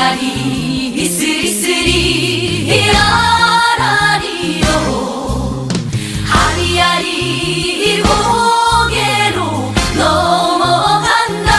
아리아리 스리스리 아라리요 아리아리 고개로 넘어간다.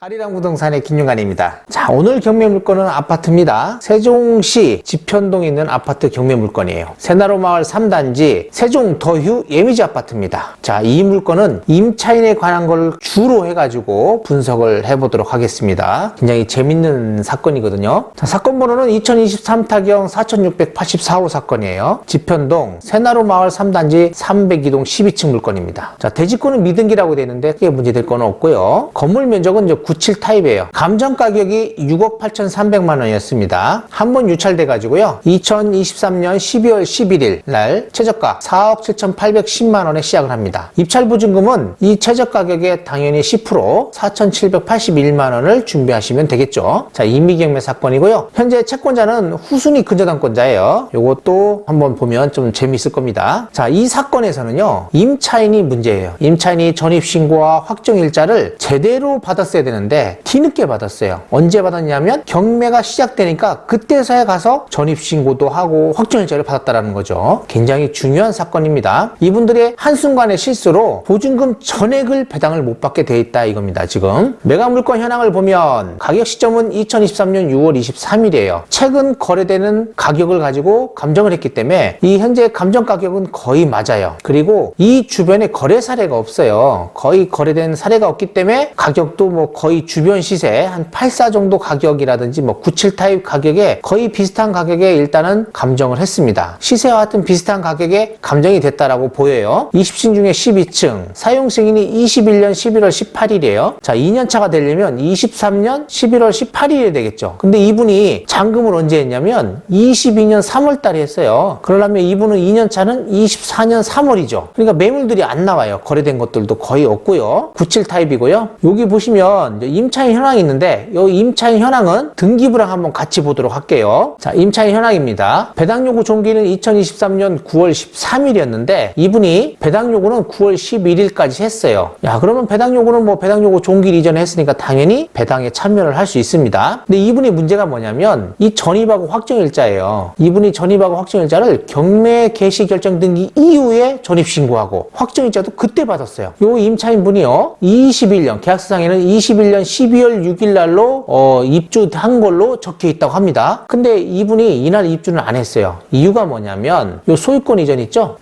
아리랑 부동산의 김윤관입니다. 자, 오늘 경매 물건은 아파트입니다. 세종시 지편동에 있는 아파트 경매 물건이에요. 새나로마을 3단지 세종 더휴 예미지 아파트입니다. 자, 이 물건은 임차인에 관한 걸 주로 해가지고 분석을 해보도록 하겠습니다. 굉장히 재밌는 사건이거든요. 자, 사건 번호는 2023타경 4684호 사건이에요. 지편동 새나로마을 3단지 302동 12층 물건입니다. 자, 대지권은 미등기라고 되어 있는데 크게 문제될 건 없고요. 건물 면적은 이제 97 타입이에요. 감정 가격이 6억 8,300만 원이었습니다. 한 번 유찰돼 가지고요. 2023년 12월 11일 날 최저가 4억 7,810만 원에 시작을 합니다. 입찰 보증금은 이 최저 가격에 당연히 10% 4,781만 원을 준비하시면 되겠죠. 자, 임의경매 사건이고요. 현재 채권자는 후순위 근저당권자예요. 요것도 한번 보면 좀 재미있을 겁니다. 자, 이 사건에서는요. 임차인이 문제예요. 임차인이 전입신고와 확정일자를 제대로 받았어야 되는데 뒤늦게 받았어요. 언제 받았냐면 경매가 시작되니까 그때서야 가서 전입신고도 하고 확정일자를 받았다라는 거죠. 굉장히 중요한 사건입니다. 이분들의 한순간의 실수로 보증금 전액을 배당을 못 받게 돼 있다 이겁니다. 지금 매각 물건 현황을 보면 가격 시점은 2023년 6월 23일이에요. 최근 거래되는 가격을 가지고 감정을 했기 때문에 이 현재 감정 가격은 거의 맞아요. 그리고 이 주변에 거래 사례가 없어요. 거의 거래된 사례가 없기 때문에 가격도 뭐 거의 주변 시세 한 84 정도 가격이라든지 뭐 97 타입 가격에 거의 비슷한 가격에 일단은 감정을 했습니다. 시세와 같은 비슷한 가격에 감정이 됐다라고 보여요. 20층 중에 12층 사용 승인이 21년 11월 18일이에요. 자, 2년차가 되려면 23년 11월 18일이 되겠죠. 근데 이분이 잔금을 언제 했냐면 22년 3월 달에 했어요. 그러려면 이분은 2년차는 24년 3월이죠. 그러니까 매물들이 안 나와요. 거래된 것들도 거의 없고요. 97 타입이고요. 여기 보시면 임차인 현황이 있는데 이 임차인 현황은 등기부랑 한번 같이 보도록 할게요. 자, 임차인 현황입니다. 배당 요구 종기는 2023년 9월 13일이었는데 이분이 배당 요구는 9월 11일까지 했어요. 야, 그러면 배당 요구는 뭐 배당 요구 종기 이전에 했으니까 당연히 배당에 참여를 할 수 있습니다. 근데 이분이 문제가 뭐냐면 이 전입하고 확정일자예요. 이분이 전입하고 확정일자를 경매 개시 결정 등기 이후에 전입 신고하고 확정일자도 그때 받았어요. 요 임차인 분이요. 21년 계약서상에는 21년 12월 6일 날로 입주한 걸로 적혀 있다고 합니다. 근데 이분이 이날 입주는 안 했어요. 이유가 뭐냐면 요 소유권 이전 있죠?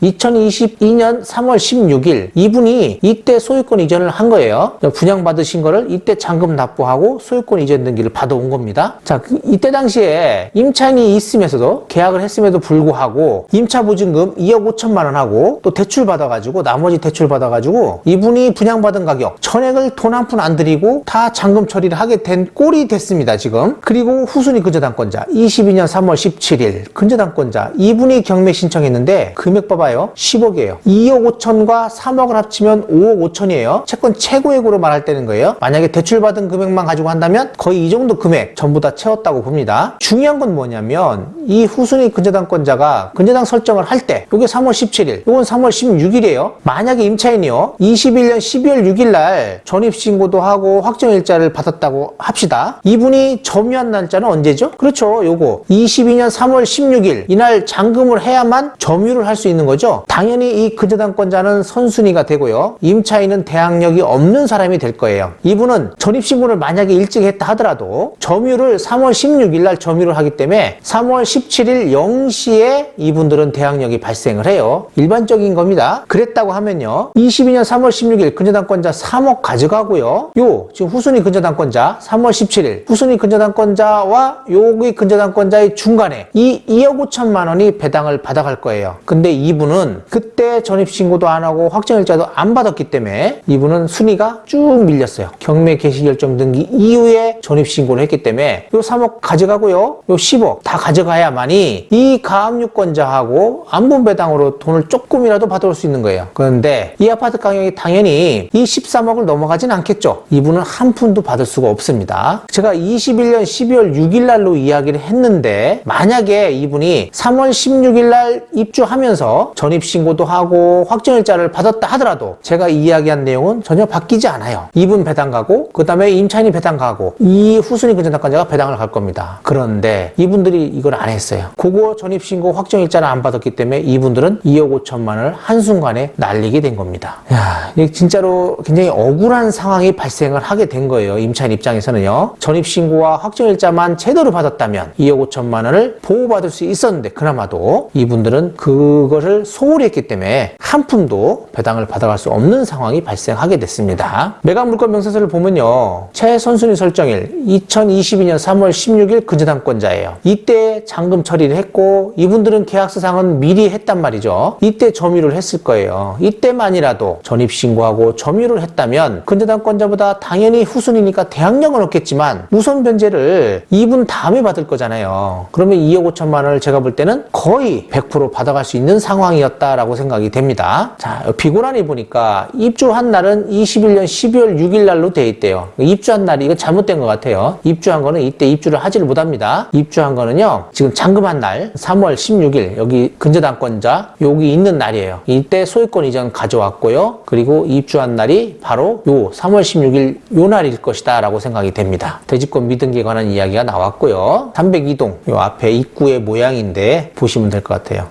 2022년 3월 16일 이분이 이때 소유권 이전을 한 거예요. 분양받으신 거를 이때 잔금 납부하고 소유권 이전 등기를 받아온 겁니다. 자, 이때 당시에 임차인이 있으면서도 계약을 했음에도 불구하고 임차 보증금 2억 5천만 원 하고 또 대출 받아가지고 나머지 대출 받아가지고 이분이 분양받은 가격 전액을 돈 한 푼 안 들이고 다 잔금 처리를 하게 된 꼴이 됐습니다. 지금. 그리고 후순위 근저당권자 22년 3월 17일 근저당권자 이분이 경매 신청했는데 금액 봐봐요. 10억이에요. 2억 5천과 3억을 합치면 5억 5천이에요. 채권 최고액으로 말할 때는 거예요. 만약에 대출받은 금액만 가지고 한다면 거의 이 정도 금액 전부 다 채웠다고 봅니다. 중요한 건 뭐냐면 이 후순위 근저당권자가 근저당 설정을 할 때 이게 3월 17일 이건 3월 16일이에요. 만약에 임차인이요 21년 12월 6일 날 전입신고도 하고 확정일자를 받았다고 합시다. 이분이 점유한 날짜는 언제죠? 그렇죠. 요거 22년 3월 16일 이날 잔금을 해야만 점유를 할 수 있는 거죠. 당연히 이 근저당권자는 선순위가 되고요. 임차인은 대항력이 없는 사람이 될 거예요. 이분은 전입신고를 만약에 일찍 했다 하더라도 점유를 3월 16일 날 점유를 하기 때문에 3월 17일 0시에 이분들은 대항력이 발생을 해요. 일반적인 겁니다. 그랬다고 하면요. 22년 3월 16일 근저당권자 3억 가져가고요. 요 지금 후순위 근저당권자 3월 17일 후순위 근저당권자와 여기 근저당권자의 중간에 이 2억 5천만 원이 배당을 받아갈 거예요. 근데 이분은 그때 전입신고도 안 하고 확정일자도 안 받았기 때문에 이분은 순위가 쭉 밀렸어요. 경매 개시 결정 등기 이후에 전입신고를 했기 때문에 요 3억 가져가고요. 요 10억 다 가져가야만이 이 가압류권자하고 안분 배당으로 돈을 조금이라도 받아올 수 있는 거예요. 그런데 이 아파트 가격이 당연히 이 13억을 넘어가진 않겠죠. 이분은 한 푼도 받을 수가 없습니다. 제가 21년 12월 6일 날로 이야기를 했는데 만약에 이분이 3월 16일 날 입주하면서 전입신고도 하고 확정일자를 받았다 하더라도 제가 이야기한 내용은 전혀 바뀌지 않아요. 이분 배당 가고 그 다음에 임차인이 배당 가고 이 후순위 근저당권자가 배당을 갈 겁니다. 그런데 이분들이 이걸 안 했어요. 그거 전입신고 확정일자를 안 받았기 때문에 이분들은 2억 5천만 원을 한순간에 날리게 된 겁니다. 야, 이게 진짜로 굉장히 억울한 상황이 발생을 하게 된 거예요. 임차인 입장에서는요. 전입신고와 확정일자만 제대로 받았다면 2억 5천만 원을 보호받을 수 있었는데 그나마도 이분들은 그것을 소홀히 했기 때문에 한 푼도 배당을 받아갈 수 없는 상황이 발생하게 됐습니다. 매각물건 명세서를 보면요. 최선순위 설정일 2022년 3월 16일 근저당권자예요. 이때 잔금 처리를 했고 이분들은 계약서상은 미리 했단 말이죠. 이때 점유를 했을 거예요. 이때만이라도 전입신고하고 점유를 했다면 근저당권자보다 당연히 후순위니까 대항력은 없겠지만 우선 변제를 이분 다음에 받을 거잖아요. 그러면 2억 5천만 원을 제가 볼 때는 거의 100% 받아갈 수 있는 상황이었다라고 생각이 됩니다. 자, 비고란이 보니까 입주한 날은 21년 12월 6일 날로 돼 있대요. 입주한 날이 이거 잘못된 것 같아요. 입주한 거는 이때 입주를 하지를 못합니다. 입주한 거는요. 지금 잔금한 날 3월 16일 여기 근저당권자 여기 있는 날이에요. 이때 소유권 이전 가져왔고요. 그리고 입주한 날이 바로 요 3월 16일 요 날일 것이다 라고 생각이 됩니다. 대지권 미등기에 관한 이야기가 나왔고요. 302동 요 앞에 입구의 모양인데 보시면 될 것 같아요.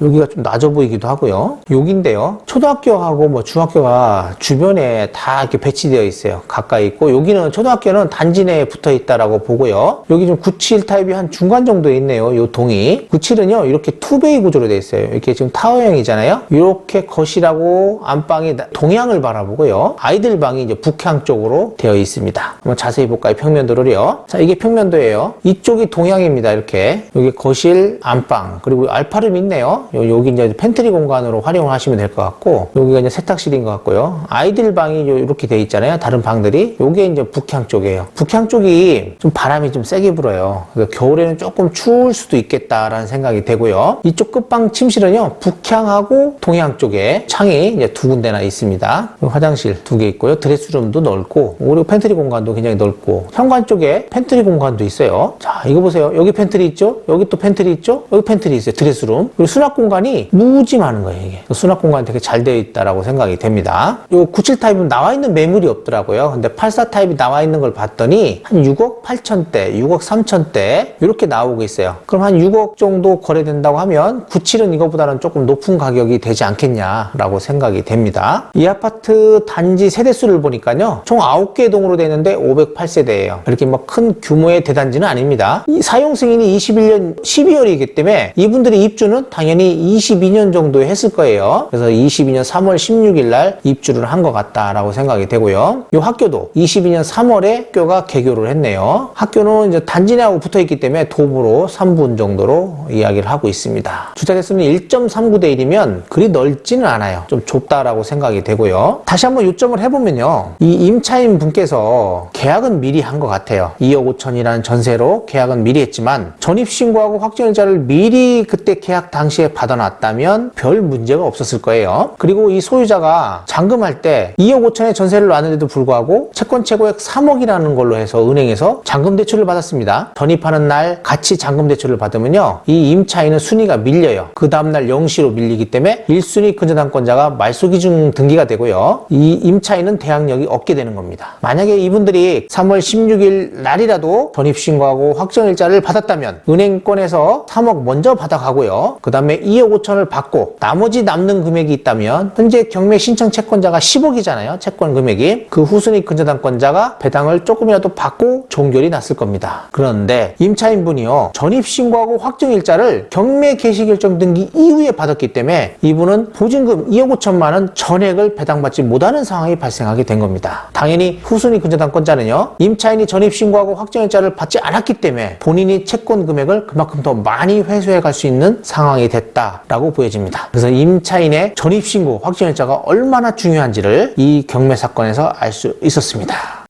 여기가 좀 낮아 보이기도 하고요. 여기인데요. 초등학교하고 뭐 중학교가 주변에 다 이렇게 배치되어 있어요. 가까이 있고 여기는 초등학교는 단지 내에 붙어 있다라고 보고요. 여기 좀 97 타입이 한 중간 정도에 있네요. 요 동이 97은요 이렇게 투베이 구조로 되어 있어요. 이렇게 지금 타워형이잖아요. 이렇게 거실하고 안방이 동향을 바라보고요. 아이들 방이 이제 북향 쪽으로 되어 있습니다. 한번 자세히 볼까요? 평면도를요. 자, 이게 평면도예요. 이쪽이 동향입니다. 이렇게 여기 거실, 안방 그리고 알파룸이 있네요. 여기 이제 팬트리 공간으로 활용을 하시면 될 것 같고 여기가 이제 세탁실인 것 같고요. 아이들 방이 이렇게 되어 있잖아요. 다른 방들이 요게 이제 북향 쪽이에요. 북향 쪽이 좀 바람이 좀 세게 불어요. 그래서 겨울에는 조금 추울 수도 있겠다라는 생각이 되고요. 이쪽 끝방 침실은요 북향하고 동향 쪽에 창이 이제 두 군데나 있습니다. 화장실 두 개 있고요. 드레스룸도 넓고 그리고 팬트리 공간도 굉장히 넓고 현관 쪽에 팬트리 공간도 있어요. 자, 이거 보세요. 여기 팬트리 있죠? 여기 또 팬트리 있죠? 여기 팬트리 있어요. 드레스룸. 그리고 수납 공간이 무지 많은 거예요. 이게 수납 공간이 되게 잘 되어 있다라고 생각이 됩니다. 요 97 타입은 나와 있는 매물이 없더라고요. 근데 84 타입이 나와 있는 걸 봤더니 한 6억 8천대, 6억 3천대 이렇게 나오고 있어요. 그럼 한 6억 정도 거래된다고 하면 97은 이거보다는 조금 높은 가격이 되지 않겠냐라고 생각이 됩니다. 이 아파트 단지 세대수를 보니까요. 총 9개 동으로 되는데 508세대예요. 이렇게 뭐 큰 규모의 대단지는 아닙니다. 이 사용 승인이 21년 12월이기 때문에 이분들의 입주는 당연히 22년 정도에 했을 거예요. 그래서 22년 3월 16일 날 입주를 한 것 같다라고 생각이 되고요. 이 학교도 22년 3월에 학교가 개교를 했네요. 학교는 이제 단지 내하고 붙어 있기 때문에 도보로 3분 정도로 이야기를 하고 있습니다. 주차 대수는 1.39대 1이면 그리 넓지는 않아요. 좀 좁다라고 생각이 되고요. 다시 한번 요점을 해보면요. 이 임차인 분께서 계약은 미리 한 것 같아요. 2억 5천이라는 전세로 계약은 미리 했지만 전입신고하고 확정일자를 미리 그때 계약 당시에 받아놨다면 별 문제가 없었을 거예요. 그리고 이 소유자가 잔금할 때 2억 5천의 전세를 놨는데도 불구하고 채권 최고액 3억이라는 걸로 해서 은행에서 잔금 대출을 받았습니다. 전입하는 날 같이 잔금 대출을 받으면요. 이 임차인은 순위가 밀려요. 그 다음날 0시로 밀리기 때문에 1순위 근저당권자가 말소기준 등기가 되고요. 이 임차인은 대항력이 없게 되는 겁니다. 만약에 이분들이 3월 16일 날이라도 전입신고하고 확정일자를 받았다면 은행권에서 3억 먼저 받아가고요. 그 다음에 2억 5천을 받고 나머지 남는 금액이 있다면 현재 경매 신청 채권자가 10억이잖아요. 채권 금액이. 그 후순위 근저당권자가 배당을 조금이라도 받고 종결이 났을 겁니다. 그런데 임차인분이요. 전입신고하고 확정일자를 경매 개시결정 등기 이후에 받았기 때문에 이분은 보증금 2억 5천만 원 전액을 배당받지 못하는 상황이 발생하게 된 겁니다. 당연히 후순위 근저당권자는요. 임차인이 전입신고하고 확정일자를 받지 않았기 때문에 본인이 채권 금액을 그만큼 더 많이 회수해 갈 수 있는 상황이 됐다라고 보여집니다. 그래서 임차인의 전입신고 확정일자가 얼마나 중요한지를 이 경매 사건에서 알 수 있었습니다.